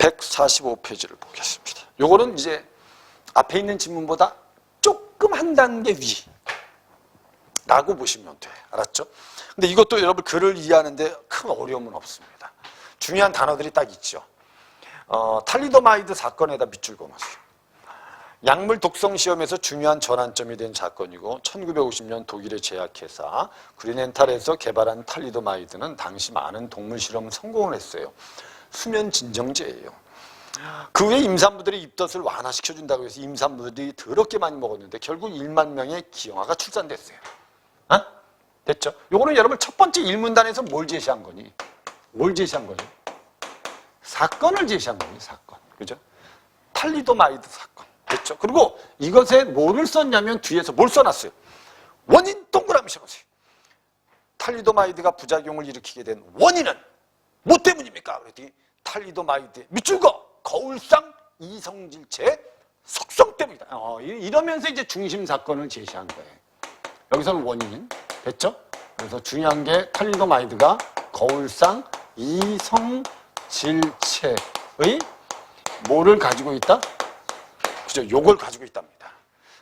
145페이지를 보겠습니다. 요거는 이제 앞에 있는 지문보다 조금 한 단계 위라고 보시면 돼. 알았죠? 근데 이것도 여러분 글을 이해하는데 큰 어려움은 없습니다. 중요한 단어들이 딱 있죠. 탈리도마이드 사건에다 밑줄 그었어요. 약물 독성 시험에서 중요한 전환점이 된 사건이고 1950년 독일의 제약회사 그린엔탈에서 개발한 탈리도마이드는 당시 많은 동물 실험 성공을 했어요. 수면 진정제예요. 그 후에 임산부들의 입덧을 완화시켜준다고 해서 임산부들이 더럽게 많이 먹었는데 결국 1만 명의 기형아가 출산됐어요. 됐죠? 요거는 여러분 첫 번째 일문단에서 뭘 제시한 거니? 뭘 제시한 거죠? 사건을 제시한 거니, 사건. 그죠? 탈리도마이드 사건. 됐죠? 그리고 이것에 뭐를 썼냐면 뒤에서 뭘 써놨어요? 원인 동그라미 써놨어요. 탈리도마이드가 부작용을 일으키게 된 원인은 뭐 때문입니까? 그랬더니 탈리도마이드의 밑줄 그어 거울상 이성질체의 속성 때문이다. 이러면서 이제 중심 사건을 제시한 거예요. 여기서는 원인. 됐죠? 그래서 중요한 게 탈리도마이드가 거울상 이성질체의 뭐를 가지고 있다? 그죠? 요걸 가지고 있답니다.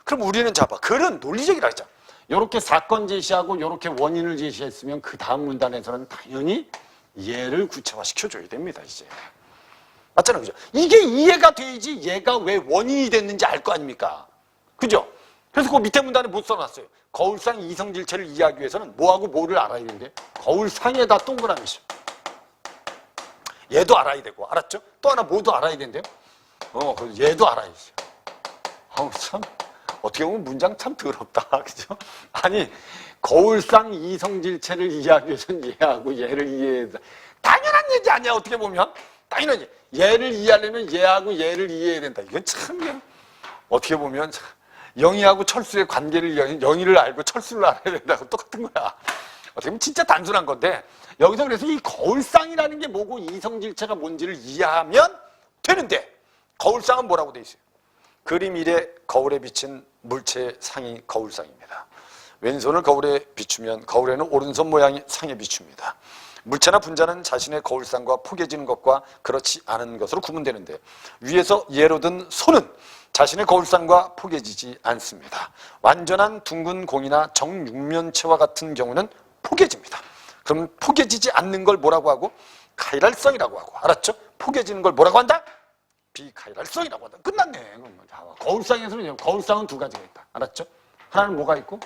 그럼 우리는 잡아. 글은 논리적이라 했죠. 요렇게 사건 제시하고 요렇게 원인을 제시했으면 그 다음 문단에서는 당연히 얘를 구체화 시켜줘야 됩니다, 이제. 맞잖아요, 그죠? 이게 이해가 돼야지 얘가 왜 원인이 됐는지 알 거 아닙니까? 그죠? 그래서 그 밑에 문단에 못 써놨어요. 거울상 이성질체를 이해하기 위해서는 뭐하고 뭐를 알아야 되는데? 거울상에다 동그라미죠. 얘도 알아야 되고, 알았죠? 또 하나 뭐도 알아야 된대요? 얘도 알아야지. 참, 어떻게 보면 문장 참 더럽다. 그죠? 아니, 거울상 이성질체를 이해하기 위해서는 얘하고 얘를 이해해야 돼. 당연한 얘기 아니야, 어떻게 보면. 당연하지. 얘를 이해하려면 얘하고 얘를 이해해야 된다. 이건 참, 어떻게 보면, 영희하고 철수의 관계를, 영희를 알고 철수를 알아야 된다고 똑같은 거야. 어떻게 보면 진짜 단순한 건데, 여기서 그래서 이 거울상이라는 게 뭐고 이성질체가 뭔지를 이해하면 되는데, 거울상은 뭐라고 돼 있어요? 그림 1에 거울에 비친 물체의 상이 거울상입니다. 왼손을 거울에 비추면 거울에는 오른손 모양의 상에 비춥니다. 물체나 분자는 자신의 거울상과 포개지는 것과 그렇지 않은 것으로 구분되는데 위에서 예로 든 손은 자신의 거울상과 포개지지 않습니다. 완전한 둥근 공이나 정육면체와 같은 경우는 포개집니다. 그럼 포개지지 않는 걸 뭐라고 하고? 카이랄성이라고 하고. 알았죠? 포개지는 걸 뭐라고 한다? 비카이랄성이라고 한다. 끝났네. 거울상에서는 거울상은 두 가지가 있다. 알았죠? 하나는 뭐가 있고?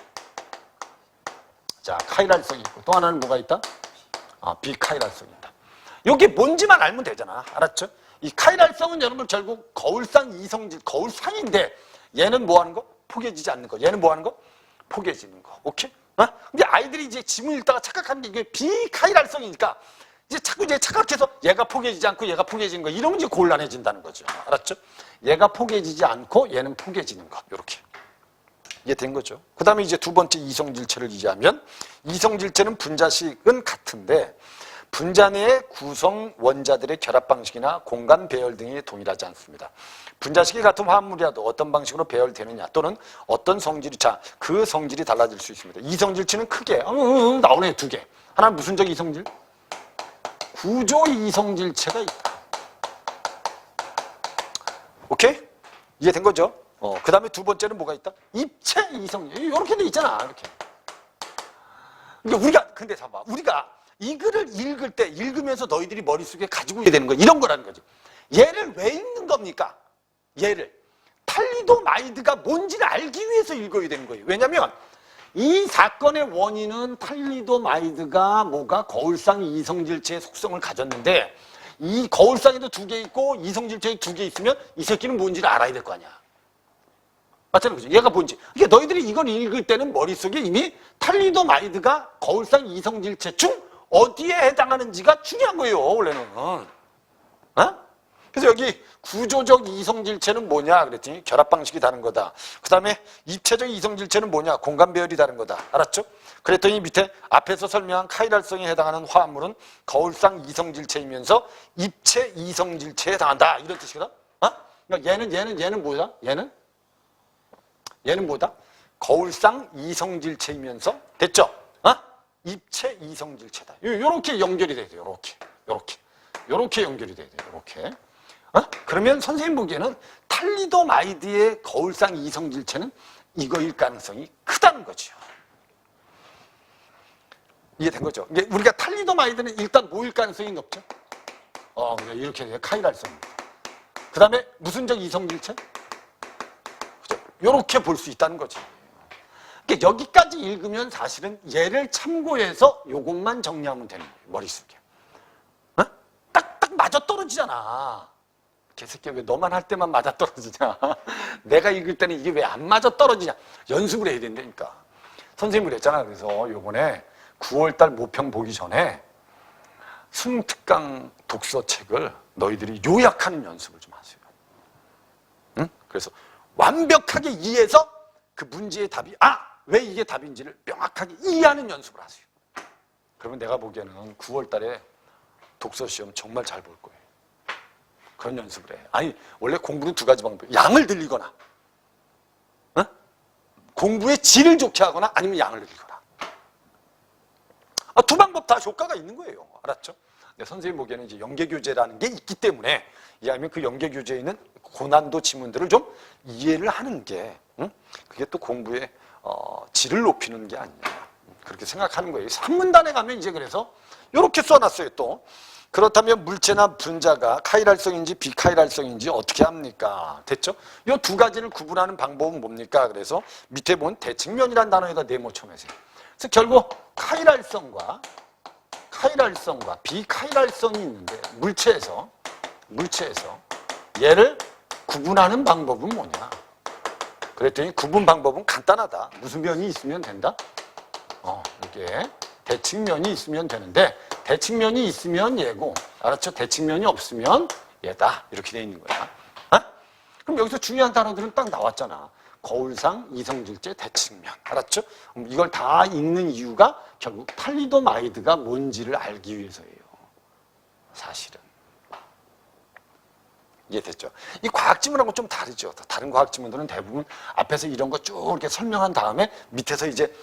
자, 카이랄성이 있고 또 하나는 뭐가 있다? 비카이랄성이 있다. 이게 뭔지만 알면 되잖아. 알았죠? 이 카이랄성은 여러분 결국 거울상 이성질, 거울상인데 얘는 뭐 하는 거? 포개지지 않는 거. 얘는 뭐 하는 거? 포개지는 거. 오케이? 근데 아이들이 이제 지문 읽다가 착각하는 게 이게 비카이랄성이니까 이제 자꾸 이제 착각해서 얘가 포개지지 않고 얘가 포개지는 거 이러면 이제 곤란해진다는 거죠. 알았죠? 얘가 포개지지 않고 얘는 포개지는 거. 요렇게. 이게 된 거죠. 그 다음에 이제 두 번째 이성질체를 이해하면 이성질체는 분자식은 같은데 분자 내의 구성 원자들의 결합 방식이나 공간 배열 등이 동일하지 않습니다. 분자식이 같은 화합물이라도 어떤 방식으로 배열되느냐 또는 어떤 성질이 그 성질이 달라질 수 있습니다. 이성질체는 크게 나오네 두 개. 하나는 무슨 적 이성질? 구조 이성질체가 있다. 오케이? 이해된 거죠? 그 다음에 두 번째는 뭐가 있다? 입체 이성질. 이렇게 돼 있잖아. 이렇게. 그러니까 근데 봐봐. 우리가 이 글을 읽을 때, 읽으면서 너희들이 머릿속에 가지고 있어야 되는 거, 이런 거라는 거죠. 얘를 왜 읽는 겁니까? 얘를. 탈리도마이드가 뭔지를 알기 위해서 읽어야 되는 거예요. 왜냐면, 이 사건의 원인은 탈리도마이드가 뭐가 거울상 이성질체의 속성을 가졌는데, 이 거울상에도 두 개 있고, 이성질체에 두 개 있으면, 이 새끼는 뭔지를 알아야 될 거 아니야. 맞잖아요. 그죠? 얘가 뭔지. 그러니까 너희들이 이걸 읽을 때는 머릿속에 이미 탈리도마이드가 거울상 이성질체 중 어디에 해당하는지가 중요한 거예요, 원래는. 그래서 여기 구조적 이성질체는 뭐냐 그랬더니 결합 방식이 다른 거다. 그 다음에 입체적 이성질체는 뭐냐? 공간 배열이 다른 거다. 알았죠? 그랬더니 밑에 앞에서 설명한 카이랄성에 해당하는 화합물은 거울상 이성질체이면서 입체 이성질체에 해당한다. 이런 뜻이거든. 그러니까 얘는 뭐야? 얘는 뭐다? 거울상 이성질체이면서 됐죠? 입체 이성질체다. 요렇게 연결이 돼야 돼요. 요렇게 연결이 돼야 돼요. 요렇게. 그러면 선생님 보기에는 탈리도마이드의 거울상 이성질체는 이거일 가능성이 크다는 거죠. 이해된 거죠? 이게 우리가 탈리도마이드는 일단 뭐일 가능성이 높죠? 이렇게 카이랄성입니다. 그 다음에 무슨적 이성질체? 그죠? 이렇게 볼 수 있다는 거지. 그러니까 여기까지 읽으면 사실은 얘를 참고해서 이것만 정리하면 되는 거예요. 머릿속에. 딱딱 맞아떨어지잖아. 개새끼야, 왜 너만 할 때만 맞아떨어지냐. 내가 읽을 때는 이게 왜 안 맞아떨어지냐. 연습을 해야 된다니까. 선생님이 그랬잖아. 그래서 요번에 9월달 모평 보기 전에 수능특강 독서책을 너희들이 요약하는 연습을 좀 하세요. 응? 그래서 완벽하게 이해해서 그 문제의 답이 왜 이게 답인지를 명확하게 이해하는 연습을 하세요. 그러면 내가 보기에는 9월달에 독서시험 정말 잘 볼 거예요. 그런 연습을 해. 아니, 원래 공부는 두 가지 방법. 양을 늘리거나, 공부의 질을 좋게 하거나, 아니면 양을 늘리거나. 두 방법 다 효과가 있는 거예요. 알았죠? 근데 선생님 보기에는 이제 연계교재라는 게 있기 때문에, 이해하면 그 연계교재에 있는 고난도 지문들을 좀 이해를 하는 게, 그게 또 공부의 질을 높이는 게 아니냐. 그렇게 생각하는 거예요. 산문단에 가면 이제 그래서 이렇게 써놨어요, 또. 그렇다면 물체나 분자가 카이랄성인지 비카이랄성인지 어떻게 합니까? 됐죠? 이 두 가지를 구분하는 방법은 뭡니까? 그래서 밑에 본 대칭면이라는 단어에다 네모 쳐내세요. 그래서 결국 카이랄성과 비카이랄성이 있는데 물체에서 얘를 구분하는 방법은 뭐냐? 그랬더니 구분 방법은 간단하다. 무슨 면이 있으면 된다? 이게 대칭면이 있으면 되는데 대칭면이 있으면 얘고, 알았죠? 대칭면이 없으면 얘다. 이렇게 돼 있는 거야. 그럼 여기서 중요한 단어들은 딱 나왔잖아. 거울상, 이성질체, 대칭면. 알았죠? 이걸 다 읽는 이유가 결국 탈리도마이드가 뭔지를 알기 위해서예요. 사실은. 이해됐죠? 이 과학지문하고 좀 다르죠. 다른 과학지문들은 대부분 앞에서 이런 거 쭉 이렇게 설명한 다음에 밑에서 이제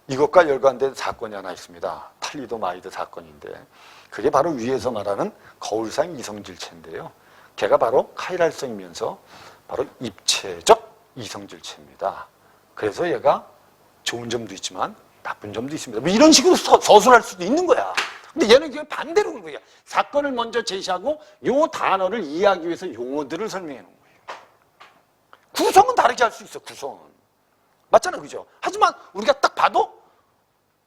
이것과 연관된 사건이 하나 있습니다. 탈리도마이드 사건인데 그게 바로 위에서 말하는 거울상 이성질체인데요. 걔가 바로 카이랄성이면서 바로 입체적 이성질체입니다. 그래서 얘가 좋은 점도 있지만 나쁜 점도 있습니다. 뭐 이런 식으로 서술할 수도 있는 거야. 근데 얘는 그냥 반대로 그런 거야. 사건을 먼저 제시하고 요 단어를 이해하기 위해서 용어들을 설명해 놓은 거예요. 구성은 다르게 할 수 있어, 구성은. 맞잖아, 그죠? 하지만 우리가 딱 봐도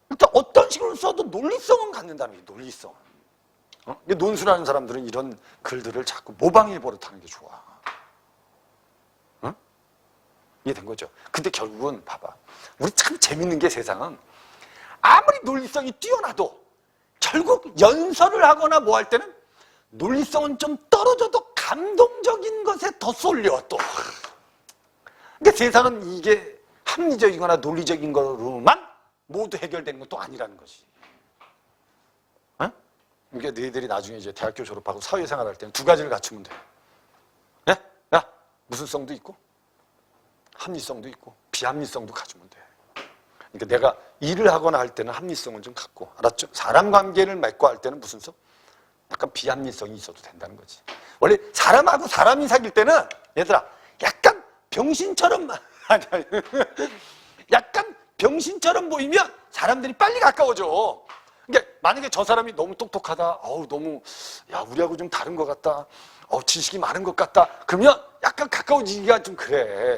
일단 어떤 식으로 써도 논리성은 갖는다는 게 논리성. 논술하는 사람들은 이런 글들을 자꾸 모방해 버릇하는 게 좋아. 이해된 거죠? 근데 결국은 봐봐. 우리 참 재밌는 게 세상은 아무리 논리성이 뛰어나도 결국 연설을 하거나 뭐 할 때는 논리성은 좀 떨어져도 감동적인 것에 더 쏠려 또. 근데 세상은 이게 합리적이거나 논리적인 거로만 모두 해결되는 것도 아니라는 것이. 그러니까 너희들이 나중에 이제 대학교 졸업하고 사회생활 할 때는 두 가지를 갖추면 돼. 야, 무슨성도 있고 합리성도 있고 비합리성도 가지면 돼. 그러니까 내가 일을 하거나 할 때는 합리성을 좀 갖고, 알았죠? 사람 관계를 맺고 할 때는 무슨 성? 약간 비합리성이 있어도 된다는 거지. 원래 사람하고 사람이 사귈 때는 얘들아 약간 병신처럼 약간 병신처럼 보이면 사람들이 빨리 가까워져. 그러니까 만약에 저 사람이 너무 똑똑하다, 너무 우리하고 좀 다른 것 같다, 지식이 많은 것 같다, 그러면 약간 가까워지기가 좀 그래.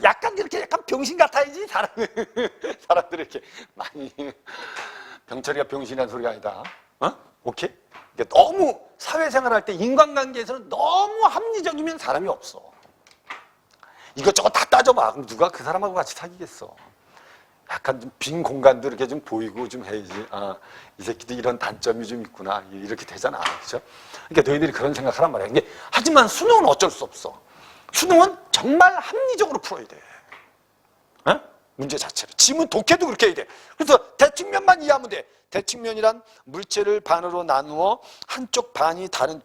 약간 그렇게 약간 병신 같아야지 사람들이 이렇게 많이. 병철이가 병신이라는 소리가 아니다. 오케이? 그러니까 너무 사회생활할 때 인간관계에서는 너무 합리적이면 사람이 없어. 이것저것 다 따져봐. 그럼 누가 그 사람하고 같이 사귀겠어? 약간 좀 빈 공간도 이렇게 좀 보이고 좀 해야지. 이 새끼도 이런 단점이 좀 있구나. 이렇게 되잖아. 그죠? 그러니까 너희들이 그런 생각하란 말이야. 하지만 수능은 어쩔 수 없어. 수능은 정말 합리적으로 풀어야 돼. 문제 자체를. 지문 독해도 그렇게 해야 돼. 그래서 대칭면만 이해하면 돼. 대칭면이란 물체를 반으로 나누어 한쪽 반이 다른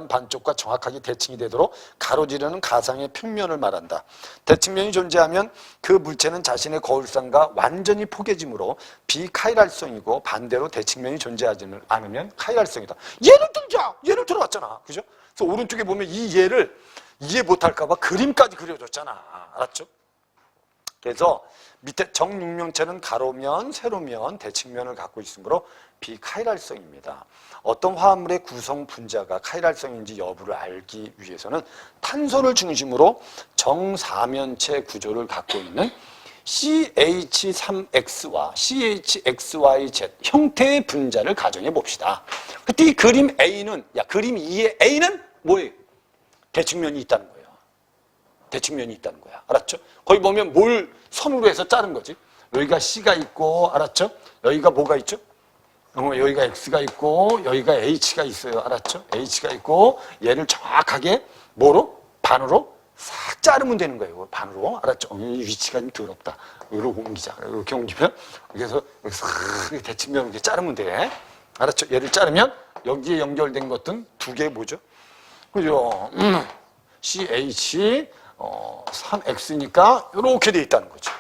반쪽과 정확하게 대칭이 되도록 가로지르는 가상의 평면을 말한다. 대칭면이 존재하면 그 물체는 자신의 거울상과 완전히 포개짐으로 비카이랄성이고 반대로 대칭면이 존재하지 않으면 카이랄성이다. 예를 들자. 예를 들어왔잖아. 그죠? 그래서 오른쪽에 보면 이 예를 이해 못할까 봐 그림까지 그려줬잖아. 알았죠? 그래서 밑에 정육면체는 가로면, 세로면, 대칭면을 갖고 있으므로 비카이랄성입니다. 어떤 화합물의 구성 분자가 카이랄성인지 여부를 알기 위해서는 탄소를 중심으로 정사면체 구조를 갖고 있는 CH3X와 CHXYZ 형태의 분자를 가정해 봅시다. 그때 이 그림 A는, 그림 2의 A는 뭐예요? 대칭면이 있다는 거예요. 대칭면이 있다는 거야. 알았죠? 거기 보면 뭘 선으로 해서 자른 거지. 여기가 C가 있고, 알았죠? 여기가 뭐가 있죠? 여기가 X가 있고, 여기가 H가 있어요. 알았죠? H가 있고, 얘를 정확하게 뭐로? 반으로 싹 자르면 되는 거예요. 반으로. 알았죠? 이 위치가 좀 더럽다. 여기로 옮기자. 이렇게 옮기면, 여기서 싹 대칭면을 이렇게 자르면 돼. 알았죠? 얘를 자르면 여기에 연결된 것들은 두 개 뭐죠? 그죠? CH, 3X니까 이렇게 돼 있다는 거죠.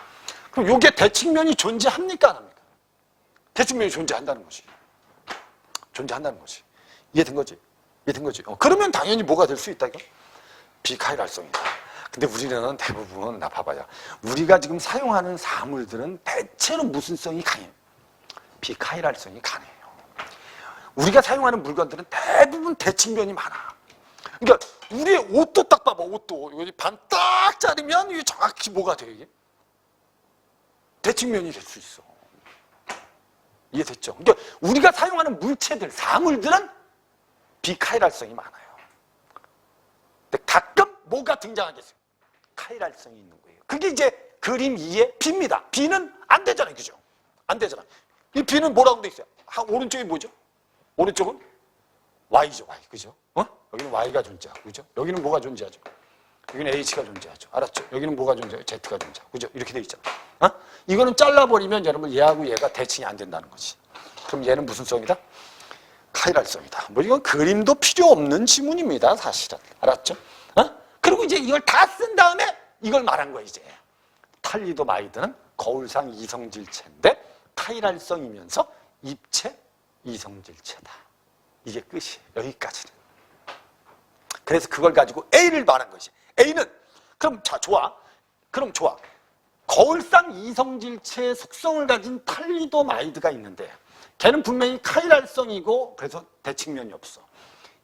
그럼 이게 대칭면이 존재합니까? 안 합니까? 대칭면이 존재한다는 거지. 존재한다는 거지. 이해된 거지? 이해된 거지? 그러면 당연히 뭐가 될 수 있다, 이거? 비카이랄성이다. 근데 우리는 대부분, 나 봐봐요. 우리가 지금 사용하는 사물들은 대체로 무슨 성이 강해요? 비카이랄성이 강해요. 우리가 사용하는 물건들은 대부분 대칭면이 많아. 그러니까 우리의 옷도 딱 봐봐. 옷도 이거 반 딱 자르면 이게 정확히 뭐가 돼, 이게? 대칭면이 될 수 있어. 이해됐죠? 그러니까 우리가 사용하는 물체들, 사물들은 비카이랄성이 많아요. 근데 가끔 뭐가 등장하겠어요? 카이랄성이 있는 거예요. 그게 이제 그림 2의 B입니다. B는 안 되잖아요, 그죠? 안 되잖아. 이 B는 뭐라고 돼 있어요? 오른쪽이 뭐죠? 오른쪽은 Y죠, Y, 그죠? 여기는 Y가 존재하고, 그죠? 여기는 뭐가 존재하죠? 여기는 H가 존재하죠. 알았죠? 여기는 뭐가 존재하고, Z가 존재하고, 그죠? 이렇게 돼 있잖아. 이거는 잘라버리면 여러분 얘하고 얘가 대칭이 안 된다는 거지. 그럼 얘는 무슨 성이다? 카이랄성이다. 뭐 이건 그림도 필요 없는 지문입니다, 사실은. 알았죠? 그리고 이제 이걸 다 쓴 다음에 이걸 말한 거야, 이제. 탈리도마이드는 거울상 이성질체인데 카이랄성이면서 입체 이성질체다. 이게 끝이에요. 여기까지는. 그래서 그걸 가지고 A를 말한 것이. A는 그럼 자 좋아. 그럼 좋아. 거울상 이성질체의 속성을 가진 탈리도마이드가 있는데 걔는 분명히 카이랄성이고 그래서 대칭면이 없어.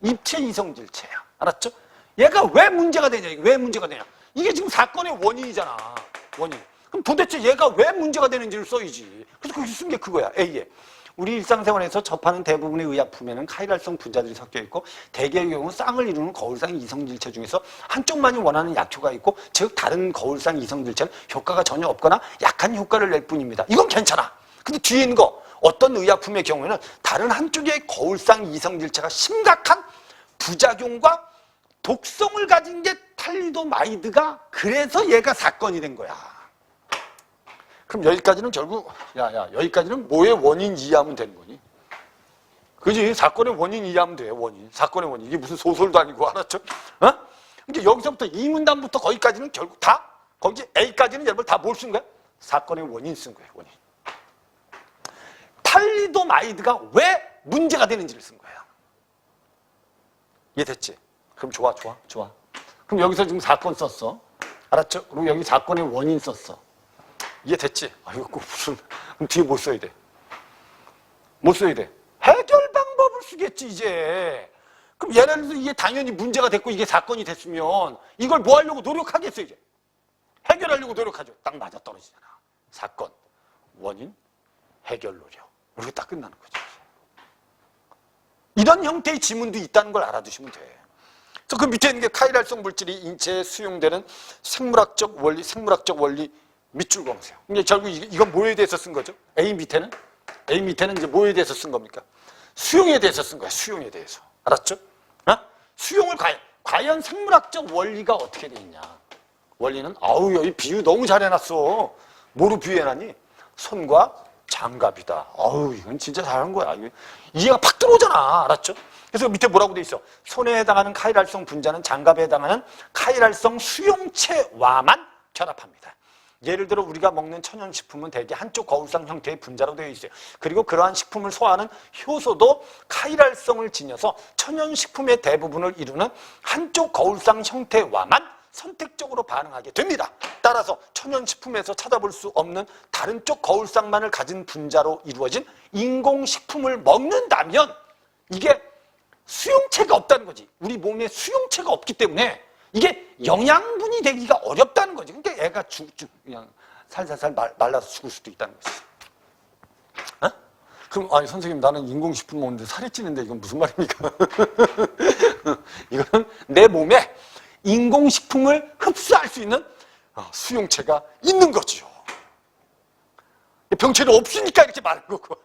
입체 이성질체야. 알았죠? 얘가 왜 문제가 되냐? 왜 문제가 되냐? 이게 지금 사건의 원인이잖아. 원인. 그럼 도대체 얘가 왜 문제가 되는지를 써야지. 그래서 거기 쓴 게 그거야. A에. 우리 일상생활에서 접하는 대부분의 의약품에는 카이랄성 분자들이 섞여 있고 대개의 경우 쌍을 이루는 거울상 이성질체 중에서 한쪽만이 원하는 약효가 있고 즉 다른 거울상 이성질체는 효과가 전혀 없거나 약한 효과를 낼 뿐입니다. 이건 괜찮아. 근데 뒤에 있는 거 어떤 의약품의 경우에는 다른 한쪽의 거울상 이성질체가 심각한 부작용과 독성을 가진 게 탈리도마이드가 그래서 얘가 사건이 된 거야. 그럼 여기까지는 결국 여기까지는 뭐의 원인 이해하면 되는 거니? 그지? 사건의 원인 이해하면 돼. 원인. 사건의 원인. 이게 무슨 소설도 아니고 알았죠? 그러니까 여기서부터 이 문단부터 거기까지는 결국 다 거기 A까지는 여러분 다 뭘 쓴 거야? 사건의 원인 쓴 거예요. 원인. 탈리도마이드가 왜 문제가 되는지를 쓴 거예요. 이해됐지? 그럼 좋아. 그럼 여기서 지금 사건 썼어. 알았죠? 그리고 여기 사건의 원인 썼어. 이해됐지? 이거 꼭 무슨, 그럼 뒤에 뭐 써야 돼? 뭐 써야 돼? 해결 방법을 쓰겠지, 이제. 그럼 예를 들어서 이게 당연히 문제가 됐고 이게 사건이 됐으면 이걸 뭐 하려고 노력하겠어, 이제? 해결하려고 노력하죠. 딱 맞아 떨어지잖아. 사건, 원인, 해결 노력. 이렇게 딱 끝나는 거죠. 이런 형태의 지문도 있다는 걸 알아두시면 돼. 그래서 그 밑에 있는 게 카이랄성 물질이 인체에 수용되는 생물학적 원리 밑줄 그어보세요. 이게 결국 이건 뭐에 대해서 쓴 거죠? A 밑에는 이제 뭐에 대해서 쓴 겁니까? 수용에 대해서 쓴 거야. 수용에 대해서. 알았죠? 수용을 과연 생물학적 원리가 어떻게 돼 있냐? 원리는 여기 비유 너무 잘 해놨어. 뭐로 비유해놨니? 손과 장갑이다. 어우, 이건 진짜 잘한 거야. 이해가 팍 들어오잖아. 알았죠? 그래서 밑에 뭐라고 돼 있어? 손에 해당하는 카이랄성 분자는 장갑에 해당하는 카이랄성 수용체와만 결합합니다. 예를 들어 우리가 먹는 천연식품은 대개 한쪽 거울상 형태의 분자로 되어 있어요. 그리고 그러한 식품을 소화하는 효소도 카이랄성을 지녀서 천연식품의 대부분을 이루는 한쪽 거울상 형태와만 선택적으로 반응하게 됩니다. 따라서 천연식품에서 찾아볼 수 없는 다른 쪽 거울상만을 가진 분자로 이루어진 인공식품을 먹는다면 이게 수용체가 없다는 거지. 우리 몸에 수용체가 없기 때문에 이게 영양분이 되기가 어렵다는 거지. 그러니까 애가 그냥 살살살 말라서 죽을 수도 있다는 거지. 어? 그럼 아니 선생님 나는 인공식품 먹는데 살이 찌는데 이건 무슨 말입니까? 이거는 내 몸에 인공식품을 흡수할 수 있는 수용체가 있는 거죠. 병체는 없으니까 이렇게 말한 거고.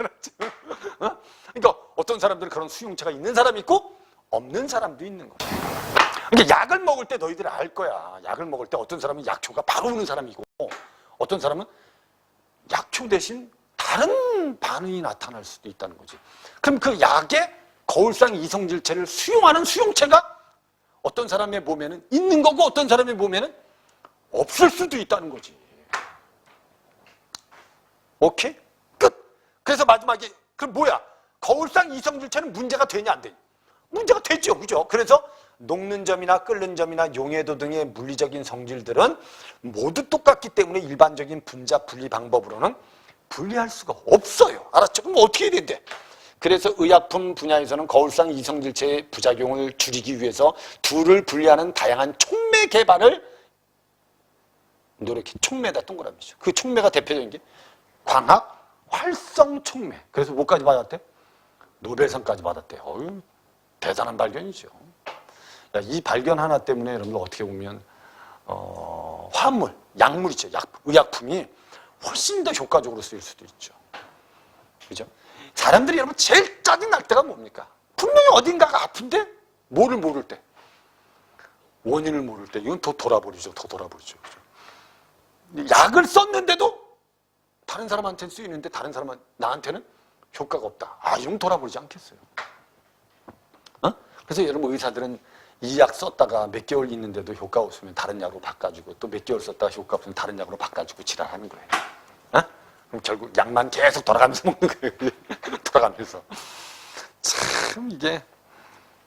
그러니까 어떤 사람들은 그런 수용체가 있는 사람이 있고 없는 사람도 있는 거죠. 그러니까 약을 먹을 때 너희들 알 거야. 약을 먹을 때 어떤 사람은 약효가 바로 오는 사람이고 어떤 사람은 약효 대신 다른 반응이 나타날 수도 있다는 거지. 그럼 그 약의 거울상 이성질체를 수용하는 수용체가 어떤 사람의 몸에는 있는 거고 어떤 사람의 몸에는 없을 수도 있다는 거지. 오케이? 끝. 그래서 마지막에 그럼 뭐야? 거울상 이성질체는 문제가 되냐 안 되냐? 문제가 되죠. 그죠? 그래서 녹는 점이나 끓는 점이나 용해도 등의 물리적인 성질들은 모두 똑같기 때문에 일반적인 분자 분리 방법으로는 분리할 수가 없어요. 알았죠? 그럼 어떻게 해야 된대? 그래서 의약품 분야에서는 거울상 이성질체의 부작용을 줄이기 위해서 둘을 분리하는 다양한 촉매 개발을 노력해. 촉매다 동그라미죠. 그 촉매가 대표적인 게 광학 활성 촉매. 그래서 뭐까지 받았대? 노벨상까지 받았대. 어휴, 대단한 발견이죠. 야, 이 발견 하나 때문에 여러분들 어떻게 보면 화합물, 약물이죠. 의약품이 훨씬 더 효과적으로 쓰일 수도 있죠. 그죠? 사람들이 여러분 제일 짜증날 때가 뭡니까? 분명히 어딘가가 아픈데 뭐를 모를 때, 원인을 모를 때 이건 더 돌아버리죠. 더 돌아버리죠. 그죠? 약을 썼는데도 다른 사람한테는 쓰이는데 다른 사람은 나한테는 효과가 없다. 아, 이러면 돌아버리지 않겠어요? 어? 그래서 여러분 의사들은 이 약 썼다가 몇 개월 있는데도 효과 없으면 다른 약으로 바꿔주고 또 몇 개월 썼다가 효과 없으면 다른 약으로 바꿔주고 지랄하는 거예요. 어? 그럼 결국 약만 계속 돌아가면서 먹는 거예요. 돌아가면서. 참 이게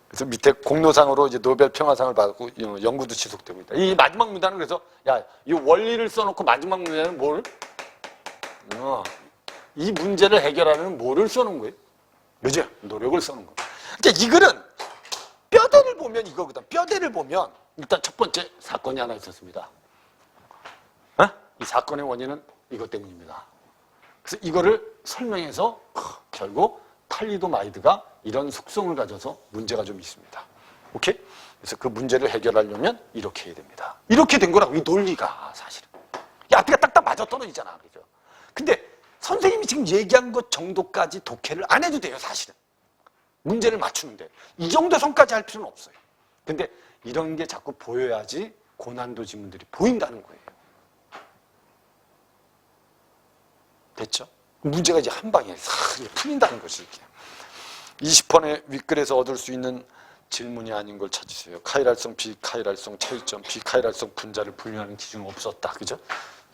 그래서 밑에 공로상으로 이제 노벨 평화상을 받고 연구도 지속되고 있다. 이 마지막 문단은 그래서 야, 이 원리를 써놓고 마지막 문단은 뭘? 이 문제를 해결하려면 뭐를 써놓은 거예요? 그죠? 노력을 써놓은 거예요. 그러니까 이 글은 뼈대를 보면 이거거든. 뼈대를 보면 일단 첫 번째 사건이 하나 있었습니다. 이 사건의 원인은 이것 때문입니다. 그래서 이거를 설명해서 결국 탈리도마이드가 이런 속성을 가져서 문제가 좀 있습니다. 오케이? 그래서 그 문제를 해결하려면 이렇게 해야 됩니다. 이렇게 된 거라고, 이 논리가 사실은. 이 앞뒤가 딱딱 맞아떨어지잖아. 그죠? 근데 선생님이 지금 얘기한 것 정도까지 독해를 안 해도 돼요, 사실은. 문제를 맞추는데. 이 정도 선까지 할 필요는 없어요. 근데 이런 게 자꾸 보여야지 고난도 지문들이 보인다는 거예요. 됐죠? 문제가 이제 한 방에 싹 풀린다는 것이 이렇게. 20번의 윗글에서 얻을 수 있는 질문이 아닌 걸 찾으세요. 카이랄성, 비카이랄성 차이점, 비카이랄성 분자를 분류하는 기준은 없었다. 그죠?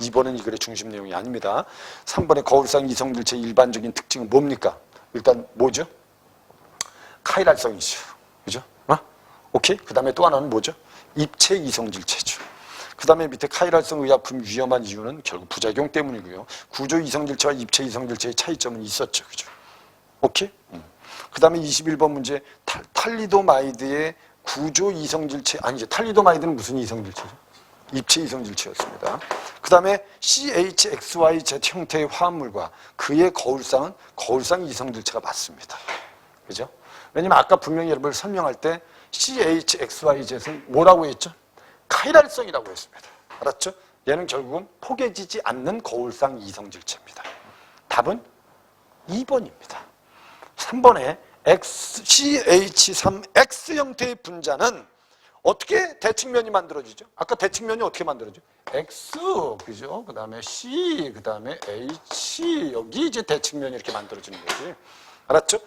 2번은 이 글의 중심 내용이 아닙니다. 3번의 거울상 이성질체의 일반적인 특징은 뭡니까? 일단 뭐죠? 카이랄성이죠. 그죠? 오케이? 그 다음에 또 하나는 뭐죠? 입체 이성질체죠. 그 다음에 밑에 카이랄성 의약품 위험한 이유는 결국 부작용 때문이고요. 구조 이성질체와 입체 이성질체의 차이점은 있었죠. 그죠? 오케이? 그 다음에 21번 문제 탈리도마이드의 구조 이성질체, 아니죠. 탈리도마이드는 무슨 이성질체죠? 입체 이성질체였습니다. 그 다음에 CHXYZ 형태의 화합물과 그의 거울상은 거울상 이성질체가 맞습니다. 그죠? 왜냐면 아까 분명히 여러분을 설명할 때 CHXYZ는 뭐라고 했죠? 카이랄성이라고 했습니다. 알았죠? 얘는 결국은 포개지지 않는 거울상 이성질체입니다. 답은 2번입니다. 3번에 CH3X 형태의 분자는 어떻게 대칭면이 만들어지죠? 아까 대칭면이 어떻게 만들어져? X, 그죠? 그 다음에 C, 그 다음에 H, 여기 이제 대칭면이 이렇게 만들어지는 거지. 알았죠?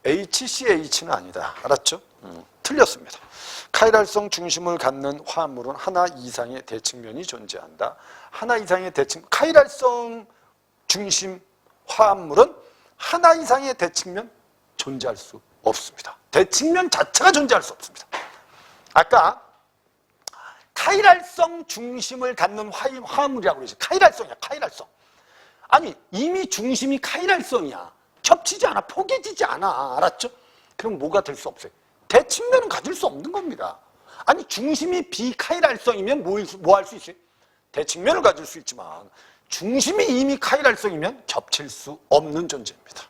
HCH는 아니다. 알았죠? 틀렸습니다. 카이랄성 중심을 갖는 화합물은 하나 이상의 대칭면이 존재한다. 하나 이상의 카이랄성 중심 화합물은 하나 이상의 대칭면 존재할 수 없습니다. 대칭면 자체가 존재할 수 없습니다. 아까 카이랄성 중심을 갖는 화합물이라고 그러죠. 카이랄성이야, 카이랄성. 아니, 이미 중심이 카이랄성이야. 겹치지 않아, 포개지지 않아. 알았죠? 그럼 뭐가 될 수 없어요? 대칭면은 가질 수 없는 겁니다. 아니, 중심이 비카이랄성이면 뭐 할 수 있어요? 대칭면을 가질 수 있지만 중심이 이미 카이랄성이면 겹칠 수 없는 존재입니다.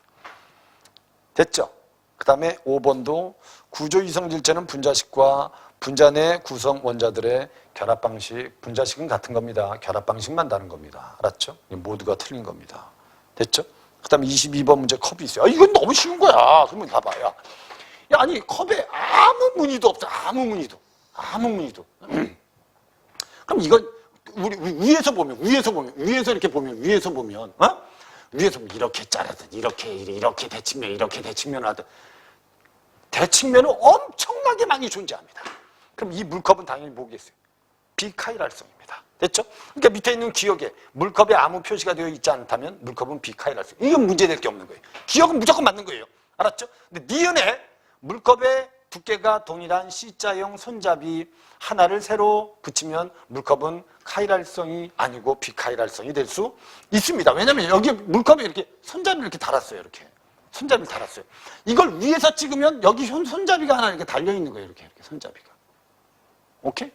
됐죠? 그 다음에 5번도 구조 이성질체는 분자식과 분자 내 구성 원자들의 결합 방식, 분자식은 같은 겁니다. 결합 방식만 다른 겁니다. 알았죠? 모두가 틀린 겁니다. 됐죠? 그 다음에 22번 문제 컵이 있어요. 이건 너무 쉬운 거야. 그러면 봐봐요. 야, 아니, 컵에 아무 무늬도 없어. 아무 무늬도. 그럼 이건 우리 위에서 이렇게 보면, 위에서 보면 이렇게 자르든, 이렇게 대칭면을 하든, 대칭면은 엄청나게 많이 존재합니다. 그럼 이 물컵은 당연히 뭐겠어요? 비카이랄성입니다. 됐죠? 그러니까 밑에 있는 기억에 물컵에 아무 표시가 되어 있지 않다면 물컵은 비카이랄성. 이건 문제될 게 없는 거예요. 기억은 무조건 맞는 거예요. 알았죠? 근데 니은에 물컵의 두께가 동일한 C자형 손잡이 하나를 새로 붙이면 물컵은 카이랄성이 아니고 비카이랄성이 될 수 있습니다. 왜냐면 여기 물컵에 이렇게 손잡이를 이렇게 달았어요. 이렇게. 손잡이를 달았어요. 이걸 위에서 찍으면 여기 손잡이가 하나 이렇게 달려있는 거예요. 이렇게 손잡이가. 오케이?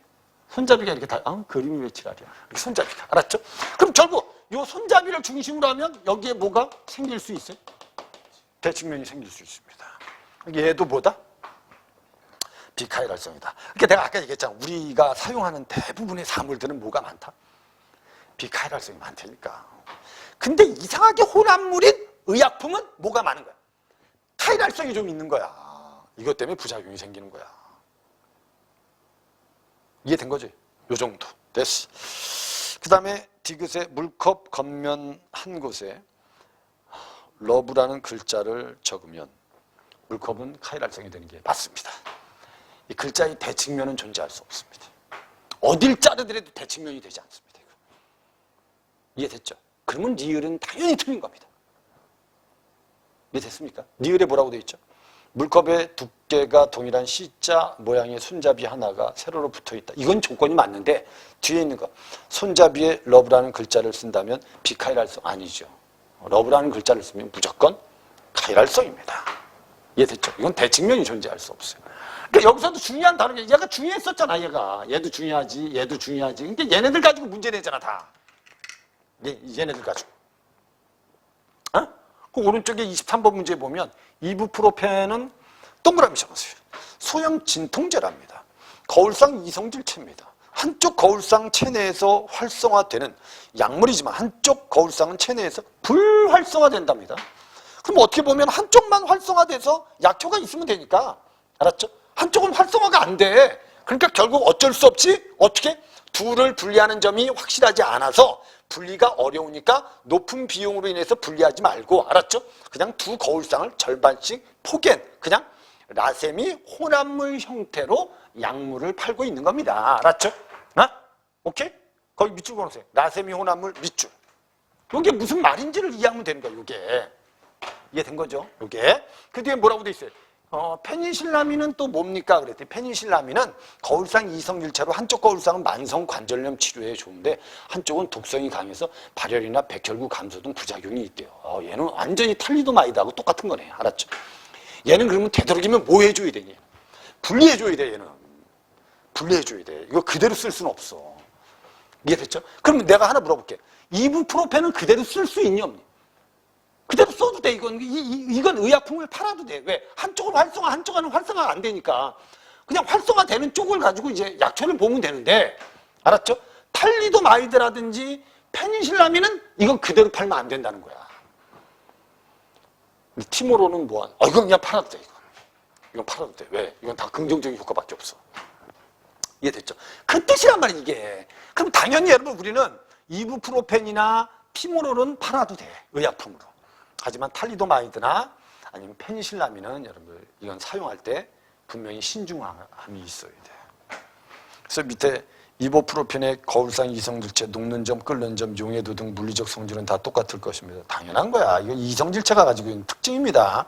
손잡이가 이렇게 그림이 왜 지랄이야. 이렇게 손잡이가. 알았죠? 그럼 결국 이 손잡이를 중심으로 하면 여기에 뭐가 생길 수 있어요? 대칭면이 생길 수 있습니다. 얘도 뭐다? 비카이랄성이다. 그러니까 내가 아까 얘기했잖아. 우리가 사용하는 대부분의 사물들은 뭐가 많다? 비카이랄성이 많다니까. 근데 이상하게 혼합물인 의약품은 뭐가 많은 거야? 카이랄성이 좀 있는 거야. 이것 때문에 부작용이 생기는 거야. 이해된 거지? 요 정도. 됐어. 그 다음에 디귿의 물컵 겉면 한 곳에 러브라는 글자를 적으면 물컵은 카이랄성이 되는 게 맞습니다. 이 글자의 대칭면은 존재할 수 없습니다. 어딜 자르더라도 대칭면이 되지 않습니다. 이해됐죠? 그러면 리을은 당연히 틀린 겁니다. 이해됐습니까? 리을에 뭐라고 되어 있죠? 물컵의 두께가 동일한 C자 모양의 손잡이 하나가 세로로 붙어있다. 이건 조건이 맞는데 뒤에 있는 거 손잡이에 러브라는 글자를 쓴다면 비카이랄성 아니죠. 러브라는 글자를 쓰면 무조건 카이랄성입니다. 이해됐죠? 이건 대칭면이 존재할 수 없어요. 그러니까 여기서도 중요한 단어가 얘가 중요했었잖아. 얘도 중요하지. 그러니까 얘네들 가지고 문제 내잖아 다. 얘네들 가지고. 그 오른쪽에 23번 문제 보면 이부프로펜은 동그라미 적었어요. 소형 진통제랍니다. 거울상 이성질체입니다. 한쪽 거울상 체내에서 활성화되는 약물이지만 한쪽 거울상은 체내에서 불활성화된답니다. 그럼 어떻게 보면 한쪽만 활성화돼서 약효가 있으면 되니까. 알았죠? 한쪽은 활성화가 안 돼. 그러니까 결국 어쩔 수 없이 어떻게? 둘을 분리하는 점이 확실하지 않아서 분리가 어려우니까 높은 비용으로 인해서 분리하지 말고, 알았죠? 그냥 두 거울상을 절반씩 포갠 그냥 라세미 혼합물 형태로 약물을 팔고 있는 겁니다. 알았죠? 오케이? 거기 밑줄 그어놓으세요. 라세미 혼합물 밑줄. 이게 무슨 말인지를 이해하면 되는 거예요. 이게 이해된 거죠? 이게 그 뒤에 뭐라고 돼 있어요? 페니실라민은 또 뭡니까? 그랬더니 페니실라민은 거울상 이성질체로 한쪽 거울상은 만성 관절염 치료에 좋은데 한쪽은 독성이 강해서 발열이나 백혈구 감소 등 부작용이 있대요. 얘는 완전히 탈리도마이드하고 똑같은 거네. 알았죠? 얘는 그러면 되도록이면 뭐 해줘야 되니? 분리해줘야 돼. 얘는 분리해줘야 돼. 이거 그대로 쓸 수는 없어. 이해됐죠? 그럼 내가 하나 물어볼게. 이부프로펜은 그대로 쓸 수 있니 없니? 그대로 써도 돼. 이건 의약품을 팔아도 돼. 왜? 한쪽은 활성화, 한쪽은 활성화가 안 되니까. 그냥 활성화되는 쪽을 가지고 이제 약초를 보면 되는데, 알았죠? 탈리도마이드라든지 페니실라민은 이건 그대로 팔면 안 된다는 거야. 티모로는 뭐한? 이건 그냥 팔아도 돼. 이건 팔아도 돼. 왜? 이건 다 긍정적인 효과밖에 없어. 이해됐죠? 그 뜻이란 말이에요, 이게. 그럼 당연히 여러분 우리는 이부프로펜이나 티모롤은 팔아도 돼, 의약품으로. 하지만 탈리도마이드나 아니면 페니실라민은 여러분들 이건 사용할 때 분명히 신중함이 있어야 돼. 그래서 밑에 이부프로펜의 거울상 이성질체, 녹는 점, 끓는 점, 용해도 등 물리적 성질은 다 똑같을 것입니다. 당연한 거야. 이건 이성질체가 가지고 있는 특징입니다.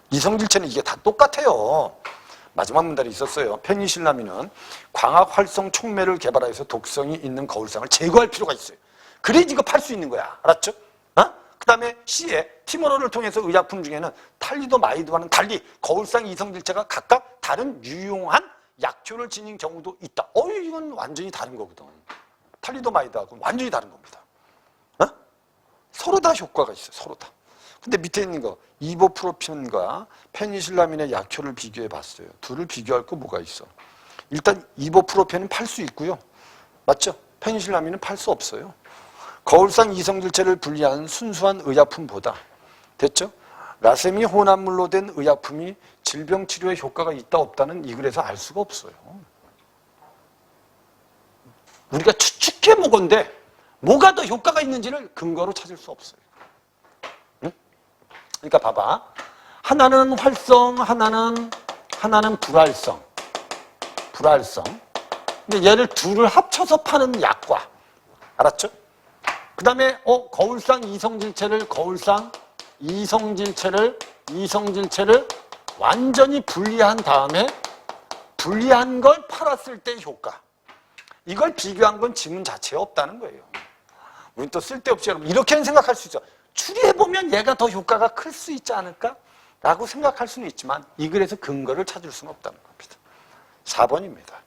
이성질체는 이게 다 똑같아요. 마지막 문단이 있었어요. 페니실라민은 광학 활성 촉매를 개발해서 독성이 있는 거울상을 제거할 필요가 있어요. 그래야 이거 팔 수 있는 거야. 알았죠? 그 다음에 C에 티모롤을 통해서 의약품 중에는 탈리도마이드와는 달리 거울상 이성질체가 각각 다른 유용한 약효를 지닌 경우도 있다. 이건 완전히 다른 거거든. 탈리도마이드하고는 완전히 다른 겁니다. 서로 다 효과가 있어요. 서로 다. 근데 밑에 있는 거 이보프로펜과 페니실라민의 약효를 비교해 봤어요. 둘을 비교할 거 뭐가 있어? 일단 이보프로펜은 팔 수 있고요. 맞죠? 페니실라민은 팔 수 없어요. 거울상 이성질체를 분리한 순수한 의약품보다 됐죠? 라세미 혼합물로 된 의약품이 질병 치료에 효과가 있다 없다는 이 글에서 알 수가 없어요. 우리가 추측해 보건데 뭐가 더 효과가 있는지를 근거로 찾을 수 없어요. 응? 그러니까 봐봐. 하나는 활성, 하나는 불활성. 근데 얘를 둘을 합쳐서 파는 약과. 알았죠? 그 다음에 거울상 이성질체를 이성질체를 완전히 분리한 다음에 분리한 걸 팔았을 때 효과. 이걸 비교한 건 지문 자체에 없다는 거예요. 우린 또 쓸데없이 여러분 이렇게는 생각할 수 있죠. 추리해보면 얘가 더 효과가 클 수 있지 않을까? 라고 생각할 수는 있지만 이 글에서 근거를 찾을 수는 없다는 겁니다. 4번입니다.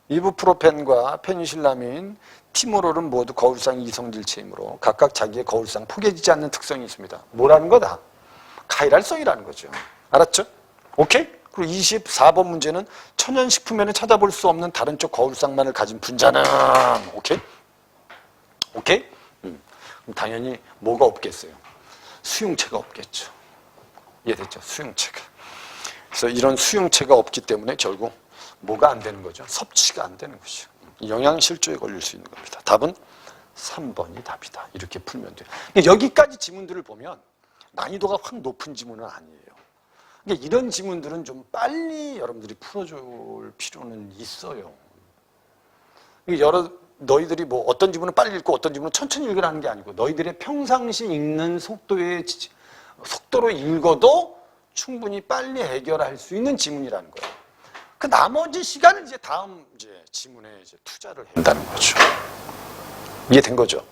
이부프로펜과 페니실라민, 티모롤은 모두 거울상 이성질체이므로 각각 자기의 거울상 포개지지 않는 특성이 있습니다. 뭐라는 거다? 카이랄성이라는 거죠. 알았죠? 오케이? 그리고 24번 문제는 천연식품에는 찾아볼 수 없는 다른 쪽 거울상만을 가진 분자는 오케이? 그럼 당연히 뭐가 없겠어요? 수용체가 없겠죠. 이해됐죠? 수용체가. 그래서 이런 수용체가 없기 때문에 결국 뭐가 안 되는 거죠? 섭취가 안 되는 것이죠. 영양실조에 걸릴 수 있는 겁니다. 답은 3번이 답이다. 이렇게 풀면 돼요. 여기까지 지문들을 보면 난이도가 확 높은 지문은 아니에요. 이런 지문들은 좀 빨리 여러분들이 풀어줄 필요는 있어요. 너희들이 뭐 어떤 지문은 빨리 읽고 어떤 지문은 천천히 읽으라는 게 아니고 너희들의 평상시 읽는 속도로 읽어도 충분히 빨리 해결할 수 있는 지문이라는 거예요. 그 나머지 시간을 다음 지문에 투자를 한다는 거죠. 이해된 거죠?